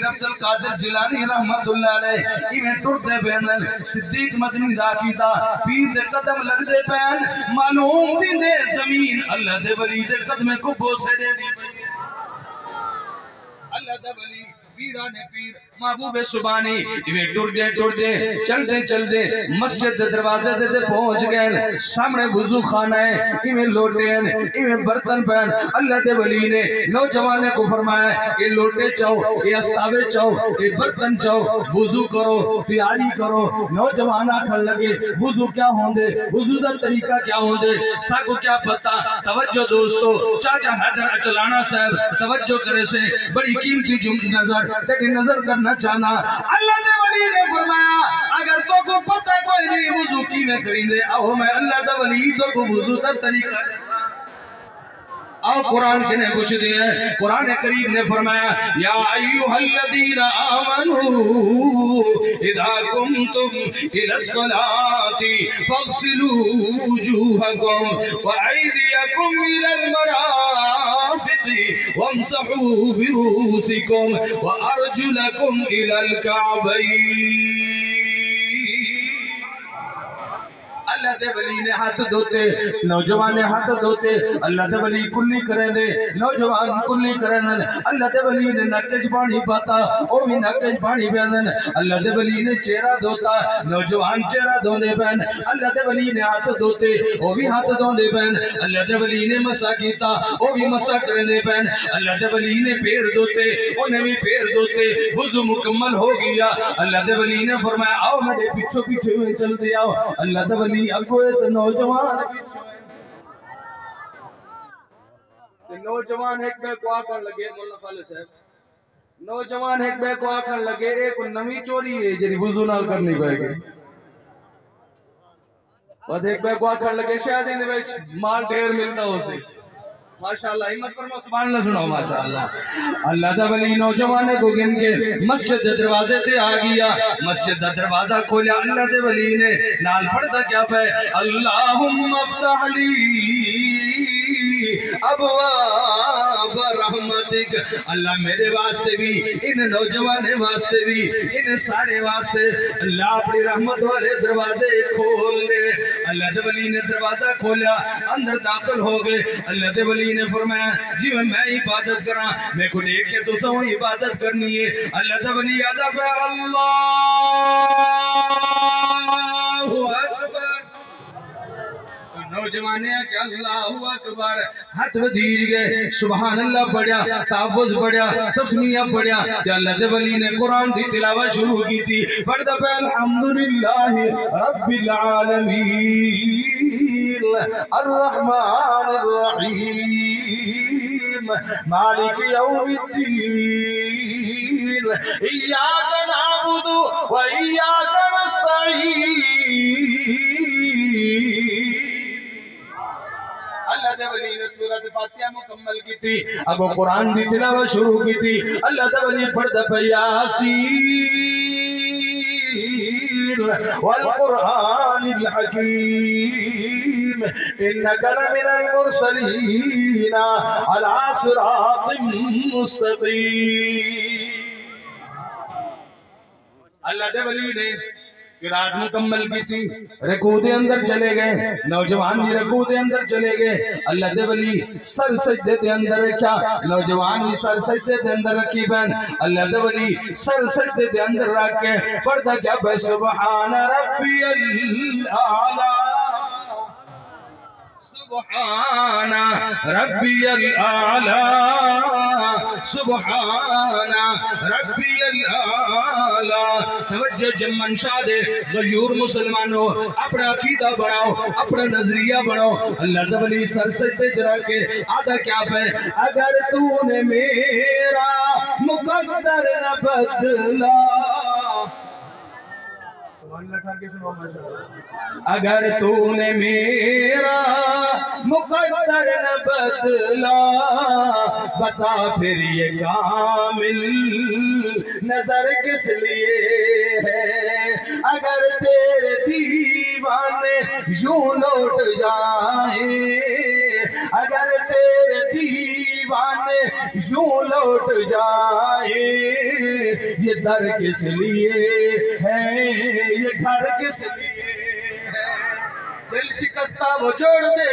پیر عبدالقادر جیلانی رحمت اللہ علیہ ایویں ٹرتے پین صدیق مدنی دا کیتا پیر دے قدم لگ دے پین معلوم تھی دے زمین اللہ دے ولی دے قدمے کو بوسے دے دی اللہ دے ولی پیران پیر محبوب سبحانی ایویں ٹر دے چل دے مسجد دے دروازے دے پہنچ گئے سامنے وضو خانہ ہے ایویں لوٹے ہیں ایویں برتن پہن اللہ دے ولی نے نوجوانے کو فرمایا کہ لوٹے چاہو یہ استاوے چاہو یہ برتن چاہو وضو کرو پیاری کرو نوجوان آکھن لگے وضو کیا ہوں دے وضو دا طریقہ کیا ہوں دے ساکو کیا پتا توجہ دوستو چاچا حیدر اچلانا صاحب توجہ کرے سے بڑی قیمتی تیری نظر کرنا چاہنا اللہ دے ولی نے فرمایا اگر تو کو پتہ کوئی نہیں وضو کی میں کریں دے آؤ میں اللہ دے ولی تو کو وضو دا طریقہ دے آؤ قرآن کے نے پوچھ دیا ہے قرآن کریم نے فرمایا یا ایوہ الذین آمنوا اذا کنتم الى الصلاة فاغسلوا وجوہکم وعیدیکم الى المرافق وامسحوا برؤوسکم وارجلکم الى الکعبین اللہ دے ولی نے ہاتھ دھوتے نوجوان نے ہاتھ دھوتے اللہ دے ولی کلی کریں دے نوجوان کلی کریں دے اللہ دے ولی نے نکج پانی پاتا او بھی نکج پانی پیدن اللہ دے ولی نے چہرہ دھوتا نوجوان چہرہ دھو دے پہن اللہ دے ولی نے ہاتھ دھوتے او بھی ہاتھ دھو دے پہن اللہ دے ولی نے مسا کیتا او بھی مسا کریں دے پہن اللہ دے ولی نے پیر دھوتے انہیں بھی پیر دھوتے وضو مکمل ہو گیا اللہ دے ولی نے فرمایا آؤ میرے پیچھے میں چل دے آؤ اللہ دے ولی اگوئے تو نوجوان ایک بے کو آکر لگے مولا خالص صاحب نوجوان ایک بے کو آکر لگے ایک نمی چوری ہے جنہی وضو نال کرنی پائے گی اور ایک بے کو آکر لگے شاید انہیں بیچ مال ڈھیر ملتا ہو سے ماشاءاللہ حمد فرما سبحان اللہ سنو ماشاءاللہ اللہ دا ولی نوجوانے کو گن کے مسجد دروازے تے آگیا مسجد دا دروازہ کھولیا اللہ دے ولی نے نال پڑھتا کیا پہ اللہم افتح لی ابواب رحمتک اللہ میرے واسطے بھی ان نوجوانے واسطے بھی ان سارے واسطے اللہ اپنی رحمت والے دروازے کھول دے اللہ دے ولی نے دروازہ کھولیا اندر داخل ہو گئے اللہ دے ولی نے فرمایا جی میں عبادت کرا میں کو دیکھ کے تو سو عبادت کرنی ہے اللہ دے ولی ادب اللہ اکبر نوجوانے کہ اللہ اکبر ہاتھ ودیر گئے سبحان اللہ پڑھیا تحفظ پڑھیا تسمیہ پڑھیا کہ اللہ دے ولی نے قرآن دی تلاوت شروع کی تھی پڑھتا پہ الحمدللہ رب العالمین الرحمن الرحیم مالک یوم الدین ایاک نعبد و ایاک نستعین اللہ دے ولی نے سورۃ فاتحہ مکمل کی تھی اب وہ قرآن دی تلاوت شروع کی تھی اللہ دے ولی پڑھتا پہ یاسین والقرآن الحکیم انک لمن المرسلین علی صراط مستقیم اللہ دے ولی نے قرآن مکمل کی تھی رکوع دے اندر چلے گئے نوجوان بھی رکوع دے اندر چلے گئے اللہ دے ولی سر سجدے دے اندر رکھا نوجوان بھی سر سجدے دے اندر رکھی بہن اللہ دے ولی سر سجدے دے اندر رکھ کے پڑھتا کیا بے سبحان ربی الاعلیٰ سبحان ربی الاعلیٰ سبحان ربی الاعلیٰ توجہ جمن شاد غیور مسلمانوں اپنا عقیدہ بڑھاؤ اپنا نظریہ بڑھاؤ اللہ تعالی سر سجدے جرا کے آدھا کیا پہ اگر تو نے میرا مقدر نہ بدلا اگر تو نے میرا مقدر نہ بدلا بتا پھر یہ کامل نظر کس لیے ہے اگر تیرے دیوانے یوں لوٹ جائیں اگر تیرے دیوانے یوں لوٹ جائیں یہ در کس لیے ہے، یہ گھر کس لیے ہے، دل شکستہ وہ جوڑ دے